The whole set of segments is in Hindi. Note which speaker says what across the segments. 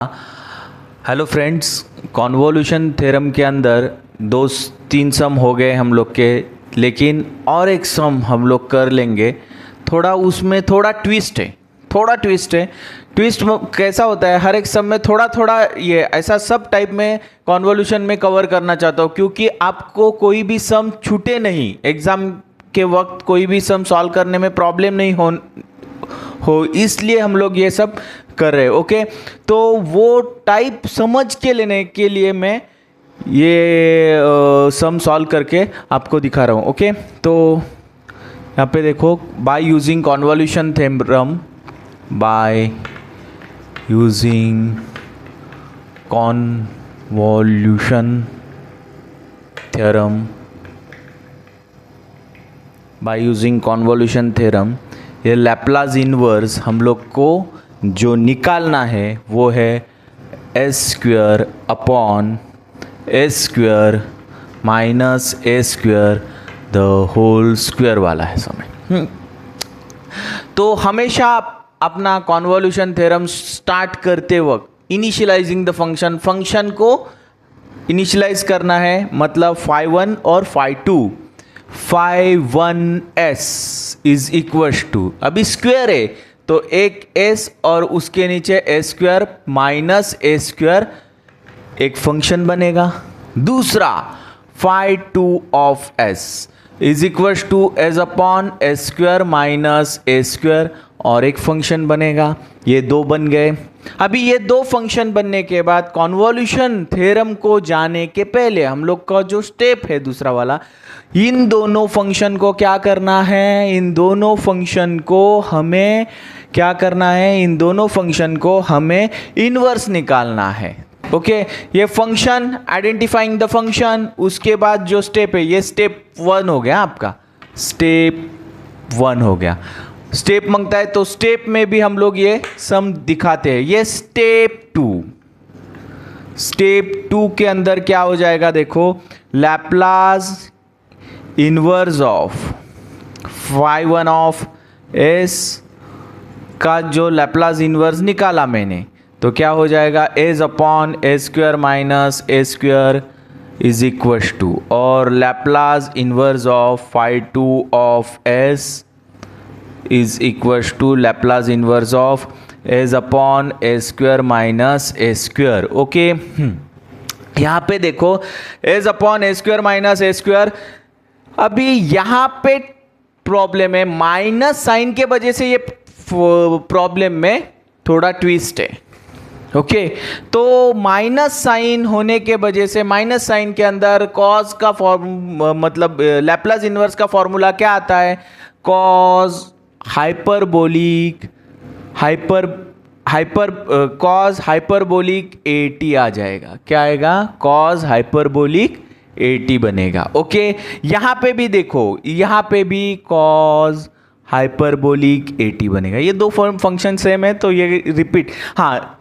Speaker 1: हेलो फ्रेंड्स, कॉन्वोल्यूशन थ्योरम के अंदर दो तीन सम हो गए हम लोग के, लेकिन और एक सम हम लोग कर लेंगे। थोड़ा उसमें थोड़ा ट्विस्ट है, ट्विस्ट कैसा होता है, हर एक सम में थोड़ा थोड़ा ये ऐसा सब टाइप में कॉन्वोल्यूशन में कवर करना चाहता हूँ, क्योंकि आपको कोई भी सम छूटे नहीं, एग्ज़ाम के वक्त कोई भी सम सॉल्व करने में प्रॉब्लम नहीं हो, इसलिए हम लोग ये सब कर रहे हैं। ओके, तो वो टाइप समझ के लेने के लिए मैं ये सम सॉल्व करके आपको दिखा रहा हूँ। ओके, तो यहाँ पे देखो, by using convolution theorem, by using convolution theorem, by using convolution theorem, ये लैप्लास इन्वर्स हम लोग को जो निकालना है वो है s square upon s square minus a square the whole square वाला है समय। तो हमेशा अपना कॉन्वोल्यूशन थ्योरम स्टार्ट करते वक्त इनिशियलाइजिंग द फंक्शन को इनिशियलाइज करना है, मतलब φ1 और φ2, φ1s इज इक्वल्स टू, अभी स्क्वायर है तो एक s और उसके नीचे a square minus a square एक फंक्शन बनेगा। दूसरा φ2 of s is equals to s upon a square minus a square और एक फंक्शन बनेगा। ये दो बन गए। अभी ये दो फंक्शन बनने के बाद कॉन्वोल्यूशन थ्योरम को जाने के पहले हम लोग का जो स्टेप है दूसरा वाला, इन दोनों फंक्शन को क्या करना है, इन दोनों फंक्शन को हमें क्या करना है, इन दोनों फंक्शन को हमें इन्वर्स निकालना है। ओके, ये फंक्शन आइडेंटिफाइंग द फंक्शन, उसके बाद जो स्टेप है ये स्टेप 1 हो गया, आपका स्टेप 1 हो गया। स्टेप मांगता है तो स्टेप में भी हम लोग ये सम दिखाते हैं। ये स्टेप 2 के अंदर क्या हो जाएगा, देखो, Laplace inverse of φ1 of s का जो लैप्लास इन्वर्स निकाला मैंने, तो क्या हो जाएगा, s upon a square minus a square is equals to, और Laplace inverse of φ2 of s is equals to Laplace inverse of s upon a square minus a square. Okay, यहाँ पे देखो, s upon a square minus a square, अभी यहाँ पे प्रॉब्लम है, माइनस साइन के वजह से ये प्रॉब्लम में थोड़ा ट्विस्ट है। ओके, तो माइनस साइन होने के वजह से, माइनस साइन के अंदर कॉस का मतलब लैप्लास इन्वर्स का फॉर्मूला क्या आता है, कॉस हाइपरबोलिक कॉस हाइपरबोलिक 80 आ जाएगा। क्या आएगा, कॉस हाइपरबोलिक 80 बनेगा। ओके, यहाँ पे भी देखो, यहाँ पे भी कॉस हाइपरबोलिक 80 बनेगा। ये दो फंक्शन सेम है तो ये रिपीट, हाँ,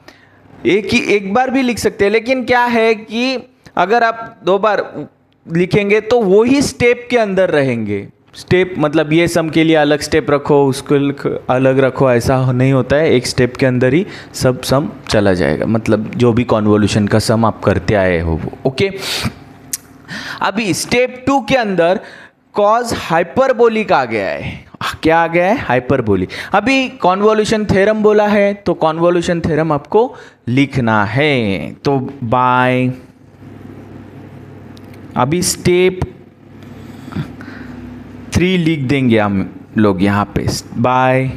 Speaker 1: एक बार भी लिख सकते हैं, लेकिन क्या है कि अगर आप दो बार लिखेंगे तो वही स्टेप के अंदर रहेंगे। स्टेप मतलब ये सम के लिए अलग स्टेप रखो, उसको अलग रखो, ऐसा नहीं होता है। एक स्टेप के अंदर ही सब सम चला जाएगा, मतलब जो भी कॉन्वोल्यूशन का सम आप करते आए हो वो। ओके, अभी स्टेप 2 के अंदर कॉस हाइपरबोलिक आ गया है। क्या आ गया है, हाइपरबोलिक। अभी कॉन्वोल्यूशन थ्योरम बोला है तो कॉन्वोल्यूशन थ्योरम आपको लिखना है, तो बाय, अभी स्टेप 3 लिख देंगे हम लोग यहाँ पे, बाय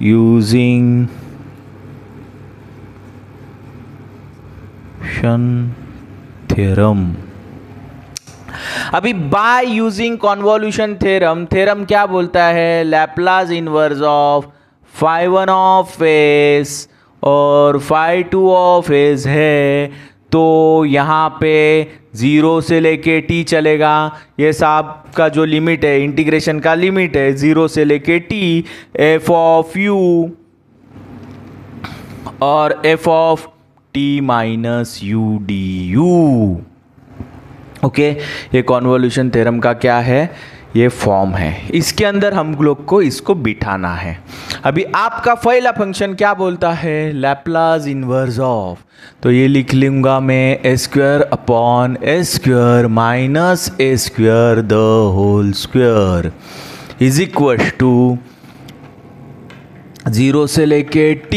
Speaker 1: यूजिंग थ्योरम। अभी बाय यूजिंग कॉन्वोल्यूशन थ्योरम क्या बोलता है, Laplace inverse of φ1 of s और φ2 ऑफ s है, तो यहाँ पे 0 से लेके t चलेगा। ये साहब का जो लिमिट है, इंटीग्रेशन का लिमिट है 0 से लेके t, f ऑफ u और f of t minus u du। Okay, ये कॉन्वोल्यूशन थ्योरम का क्या है, ये फॉर्म है, इसके अंदर हम लोग को इसको बिठाना है। अभी आपका पहला फंक्शन क्या बोलता है, लैप्लास इन्वर्स ऑफ, तो ये लिख लूँगा मैं a square upon a square minus a square the whole square is equal to 0 से लेके t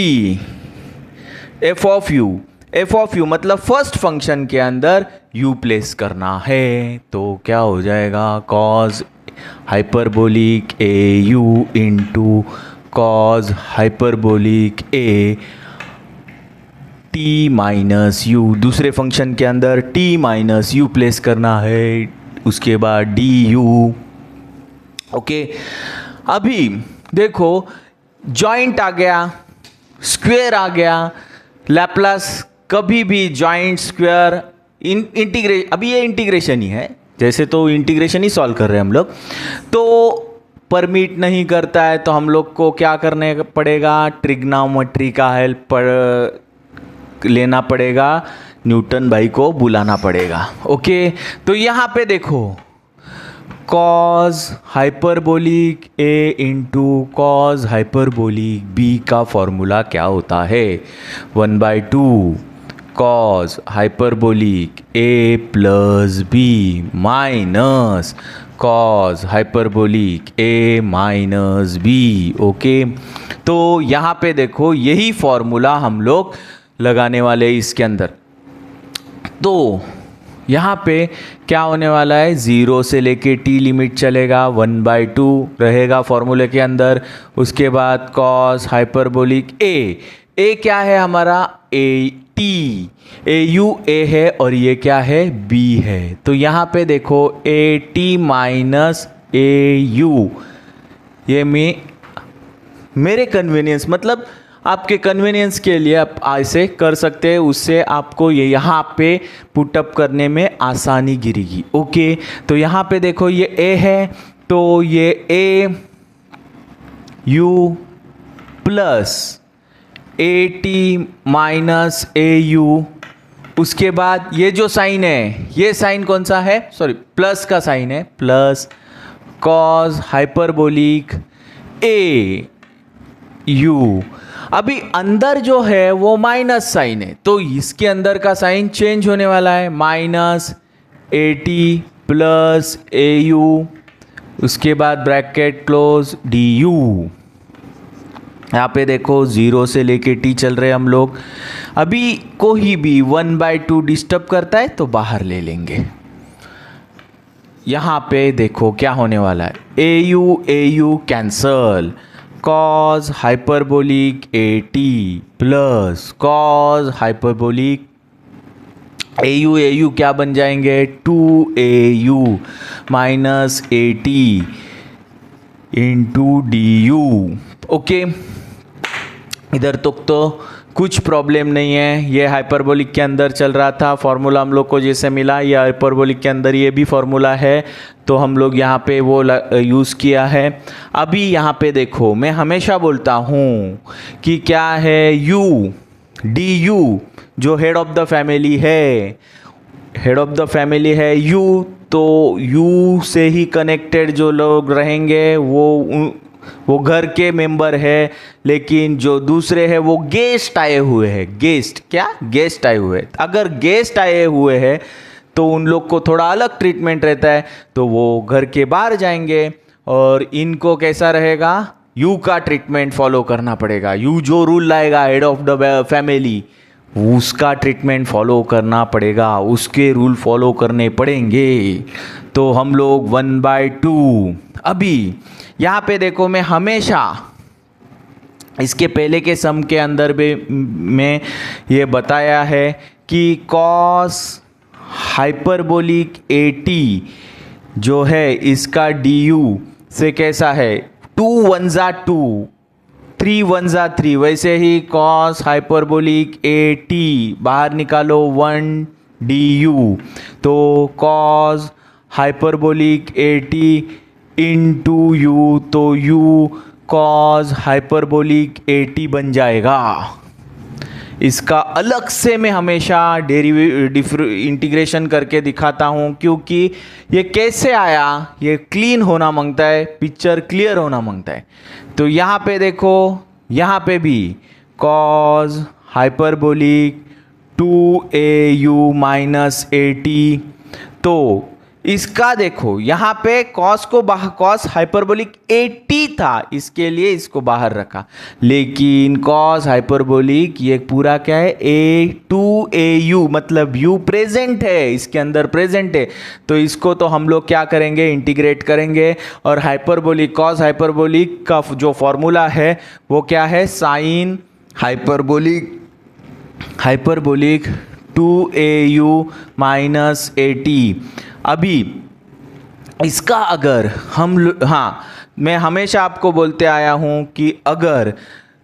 Speaker 1: एफ ऑफ यू मतलब फर्स्ट फंक्शन के अंदर u प्लेस करना है, तो क्या हो जाएगा cause hyperbolic a you into cos hyperbolic a t minus you, दूसरे फंक्शन के अंदर t माइनस यू प्लेस करना है, उसके बाद डी यू। ओके, अभी देखो जॉइंट आ गया, स्क्वायर आ गया, लैप्लास कभी भी जॉइंट स्क्वायर अभी ये इंटीग्रेशन ही है, जैसे तो इंटीग्रेशन ही सॉल्व कर रहे हैं हम लोग, तो परमिट नहीं करता है, तो हम लोग को क्या करने पड़ेगा, ट्रिग्नोमेट्री का हेल्प लेना पड़ेगा, न्यूटन भाई को बुलाना पड़ेगा। ओके, तो यहाँ पे देखो cos hyperbolic a into cos hyperbolic b का फॉर्मूला क्या होता है, 1/2 cos hyperbolic a plus b minus cos hyperbolic a minus b. Okay, तो यहाँ पे देखो यही फॉर्मूला हम लोग लगाने वाले इसके अंदर, तो यहाँ पे क्या होने वाला है, 0 से लेके t लिमिट चलेगा, 1/2 रहेगा फॉर्मूले के अंदर, उसके बाद कॉस हाइपरबोलिक ए क्या है हमारा, A T, A U A है और ये क्या है, b है, तो यहाँ पे देखो ए टी माइनस ए यू, ये मेरे कन्वीनियंस मतलब आपके कन्वीनियंस के लिए आप ऐसे कर सकते हैं, उससे आपको ये यहाँ पे पुटअप करने में आसानी गिरेगी। ओके, तो यहाँ पे देखो ये ए है, तो ये a u plus a t minus a u, उसके बाद ये जो साइन है, ये साइन कौन सा है, सॉरी प्लस का साइन है, plus cos hyperbolic a you, अभी अंदर जो है वो माइनस साइन है, तो इसके अंदर का साइन चेंज होने वाला है, minus a t plus A u, उसके बाद ब्रैकेट क्लोज डी यू। यहाँ पे देखो 0 से लेके t चल रहे हम लोग, अभी कोई भी 1/2 डिस्टर्ब करता है तो बाहर ले लेंगे। यहाँ पे देखो क्या होने वाला है, a u cancel, cos hyperbolic a t plus cos hyperbolic a u क्या बन जाएंगे, 2au minus a t into d u. Okay, इधर तक तो कुछ प्रॉब्लम नहीं है, ये हाइपरबोलिक के अंदर चल रहा था, फॉर्मूला हम लोग को जैसे मिला, ये हाइपरबोलिक के अंदर ये भी फॉर्मूला है, तो हम लोग यहाँ पे वो यूज़ किया है। अभी यहाँ पे देखो मैं हमेशा बोलता हूँ कि क्या है, यू डी यू जो हेड ऑफ द फैमिली है, हेड ऑफ द फैमिली है यू, तो यू से ही कनेक्टेड जो लोग रहेंगे वो घर के मेंबर है, लेकिन जो दूसरे हैं वो गेस्ट आए हुए हैं, गेस्ट आए हुए हैं। अगर गेस्ट आए हुए हैं तो उन लोग को थोड़ा अलग ट्रीटमेंट रहता है, तो वो घर के बाहर जाएंगे, और इनको कैसा रहेगा, यू का ट्रीटमेंट फॉलो करना पड़ेगा, यू जो रूल लाएगा हेड ऑफ द फैमिली उसका ट्रीटमेंट फॉलो करना पड़ेगा, उसके रूल फॉलो करने पड़ेंगे, तो हम लोग 1/2। अभी यहाँ पे देखो मैं हमेशा इसके पहले के सम के अंदर भी में ये बताया है कि कॉस हाइपरबोलिक ए टी जो है इसका डी यू से कैसा है, 2 1 2 3 1 3, वैसे ही कॉस हाइपरबोलिक ए टी बाहर निकालो 1 डी यू, तो cos hyperbolic a t into u, तो u cos hyperbolic a t बन जाएगा। इसका अलग से मैं हमेशा इंटीग्रेशन करके दिखाता हूँ, क्योंकि ये कैसे आया ये क्लीन होना मांगता है, पिक्चर क्लियर होना मांगता है। तो यहाँ पे देखो, यहाँ पे भी cos hyperbolic 2au minus eighty, तो इसका देखो यहाँ पे कॉस को बाहर, कॉस हाइपरबोलिक 80 था, इसके लिए इसको बाहर रखा, लेकिन कॉस हाइपरबोलिक ये पूरा क्या है a2au, मतलब u प्रेजेंट है, इसके अंदर प्रेजेंट है, तो इसको तो हम लोग क्या करेंगे, इंटीग्रेट करेंगे। और हाइपरबोलिक कॉस हाइपरबोलिक का जो फॉर्मूला है वो क्या है, साइन हाइपरबोलिक 2au माइनस 80। अभी इसका अगर हम हाँ, मैं हमेशा आपको बोलते आया हूँ कि अगर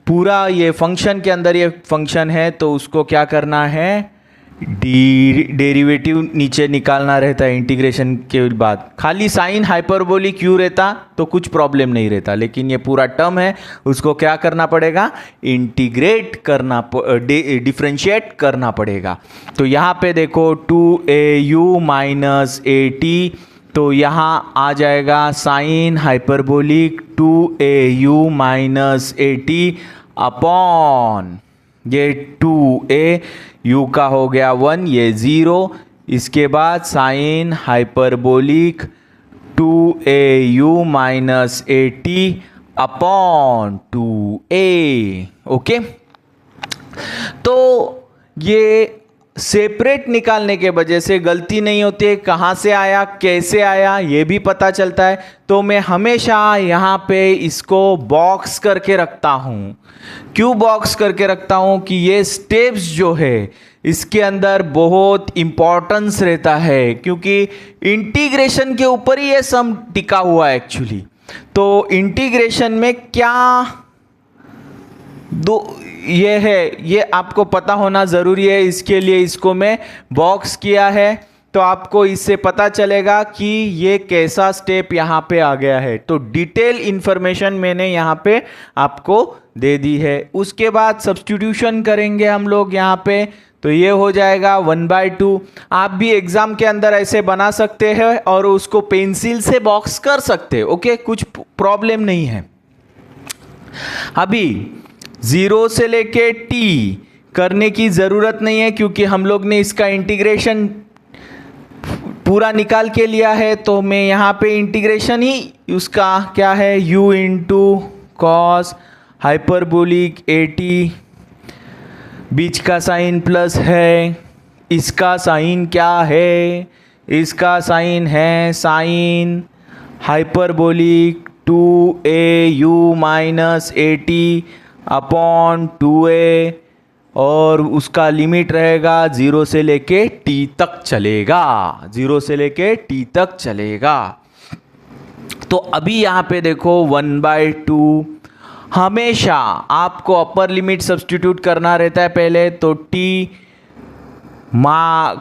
Speaker 1: पूरा ये फंक्शन के अंदर ये फंक्शन है तो उसको क्या करना है, डेरिवेटिव नीचे निकालना रहता है इंटीग्रेशन के बाद। खाली साइन हाइपरबोलिक क्यू रहता तो कुछ प्रॉब्लम नहीं रहता, लेकिन ये पूरा टर्म है, उसको क्या करना पड़ेगा, इंटीग्रेट करना, डिफरेंशिएट करना पड़ेगा। तो यहाँ पे देखो 2au माइनस 80, तो यहाँ आ जाएगा sine hyperbolic 2au minus 80 upon ये 2a, u का हो गया 1, ये 0, इसके बाद sine hyperbolic 2au minus 80 upon 2a। Okay, तो ये सेपरेट निकालने के वजह से गलती नहीं होती है, कहाँ से आया कैसे आया ये भी पता चलता है। तो मैं हमेशा यहाँ पे इसको बॉक्स करके रखता हूँ। क्यों बॉक्स करके रखता हूँ कि ये स्टेप्स जो है इसके अंदर बहुत इम्पोर्टेंस रहता है, क्योंकि इंटीग्रेशन के ऊपर ही ये सम टिका हुआ है एक्चुअली। तो इंटीग्रेशन में क्या ये है, ये आपको पता होना ज़रूरी है, इसके लिए इसको मैं बॉक्स किया है। तो आपको इससे पता चलेगा कि ये कैसा स्टेप यहाँ पे आ गया है। तो डिटेल इंफॉर्मेशन मैंने यहाँ पे आपको दे दी है। उसके बाद सब्स्टिट्यूशन करेंगे हम लोग यहाँ पे, तो ये हो जाएगा 1/2। आप भी एग्जाम के अंदर ऐसे बना सकते हैं और उसको पेंसिल से बॉक्स कर सकते हैं। ओके, कुछ प्रॉब्लम नहीं है। अभी 0 से लेके t करने की ज़रूरत नहीं है, क्योंकि हम लोग ने इसका इंटीग्रेशन पूरा निकाल के लिया है। तो मैं यहाँ पे इंटीग्रेशन ही उसका क्या है, u इंटू कॉस हाइपरबोलिक 80, बीच का साइन प्लस है, इसका साइन क्या है, इसका साइन है sine hyperbolic 2au minus 80 upon 2a, और उसका लिमिट रहेगा 0 से लेके t तक चलेगा, 0 से लेके t तक चलेगा। तो अभी यहाँ पे देखो 1/2, हमेशा आपको अपर लिमिट सब्स्टिट्यूट करना रहता है पहले। तो t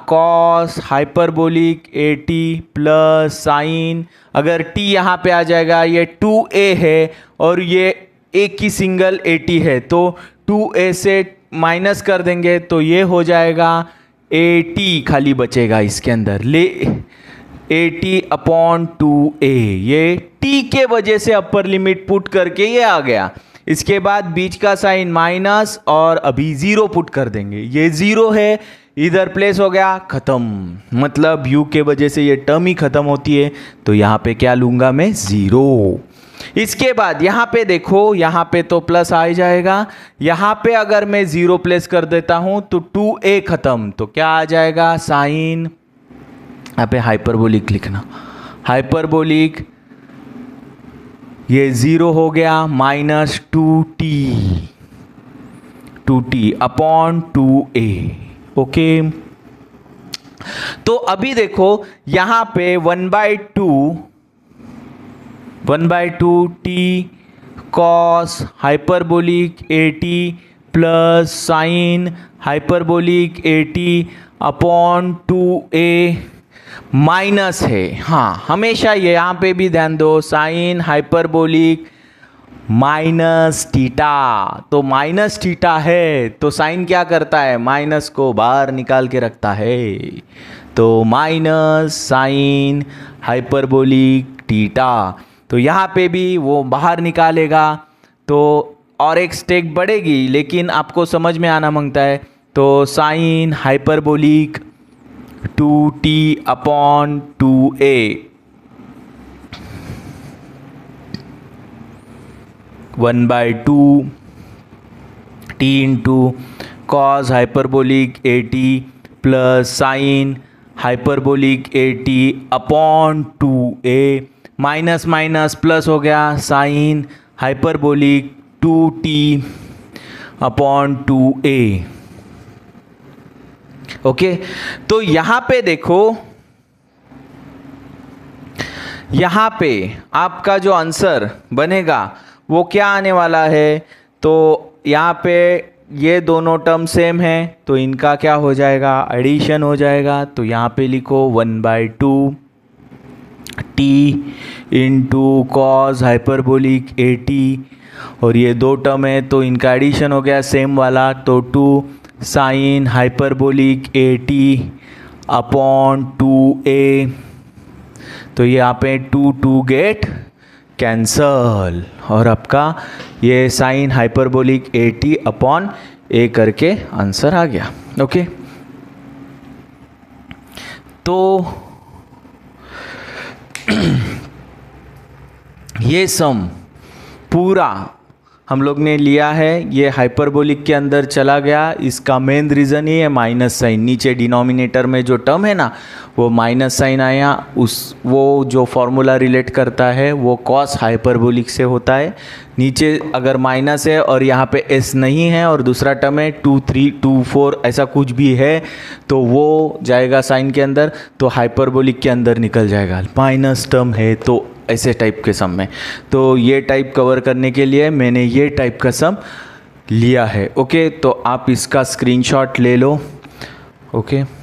Speaker 1: cos hyperbolic 80 plus sign, अगर t यहाँ पे आ जाएगा, ये 2a है और ये एक ही सिंगल 80 है, तो 2a से माइनस कर देंगे तो ये हो जाएगा 80, खाली बचेगा इसके अंदर, ले 80 अपॉन 2a, ये t के वजह से अपर लिमिट पुट करके ये आ गया। इसके बाद बीच का साइन माइनस और अभी 0 पुट कर देंगे, ये 0 है, इधर प्लेस हो गया, खत्म, मतलब u के वजह से ये टर्म ही खत्म होती है। तो यहाँ पे क्या लूँगा मैं, 0। इसके बाद यहाँ पे देखो, यहाँ पे तो प्लस आ ही जाएगा, यहाँ पे अगर मैं 0 प्लेस कर देता हूँ तो 2a खत्म, तो क्या आ जाएगा साइन, यहाँ पे हाइपरबोलिक लिखना, हाइपरबोलिक ये 0 हो गया minus 2t upon 2a। Okay, तो अभी देखो यहाँ पे 1/2 t cos hyperbolic 80 plus sine hyperbolic 80 upon 2a minus है। हाँ, हमेशा ये यहाँ पे भी ध्यान दो, साइन हाइपरबोलिक माइनस थीटा। तो माइनस थीटा है तो साइन क्या करता है, माइनस को बाहर निकाल के रखता है। तो माइनस साइन हाइपरबोलिक थीटा, तो यहाँ पे भी वो बाहर निकालेगा तो और एक स्टेप बढ़ेगी, लेकिन आपको समझ में आना मांगता है। तो sine hyperbolic 2t/2a 1/2 t into cos hyperbolic 80 plus sine hyperbolic 80/2a minus minus plus हो गया, साइन हाइपरबोलिक 2t/2a। ओके, तो यहाँ पे देखो, यहाँ पे आपका जो आंसर बनेगा वो क्या आने वाला है। तो यहाँ पे ये दोनों टर्म सेम है तो इनका क्या हो जाएगा, एडिशन हो जाएगा। तो यहाँ पे लिखो 1/2 t इंटू कॉस हाइपरबोलिक 80, और ये दो टर्म है तो इनका एडिशन हो गया सेम वाला, तो 2 साइन हाइपरबोलिक 80/2a। तो ये यहाँ पे 2 गेट कैंसल, और आपका ये साइन हाइपरबोलिक 80/a करके आंसर आ गया। ओके, तो ये सम पूरा हम लोग ने लिया है, ये हाइपरबोलिक के अंदर चला गया। इसका मेन रीज़न ये है माइनस साइन, नीचे डिनोमिनेटर में जो टर्म है ना वो माइनस साइन आया, वो जो फॉर्मूला रिलेट करता है वो कॉस हाइपरबोलिक से होता है। नीचे अगर माइनस है और यहाँ पे एस नहीं है और दूसरा टर्म है 2 3 2 4 ऐसा कुछ भी है तो वो जाएगा साइन के अंदर, तो हाइपरबोलिक के अंदर निकल जाएगा। माइनस टर्म है तो ऐसे टाइप के सम में, तो ये टाइप कवर करने के लिए मैंने ये टाइप का सम लिया है। ओके, तो आप इसका स्क्रीनशॉट ले लो। ओके।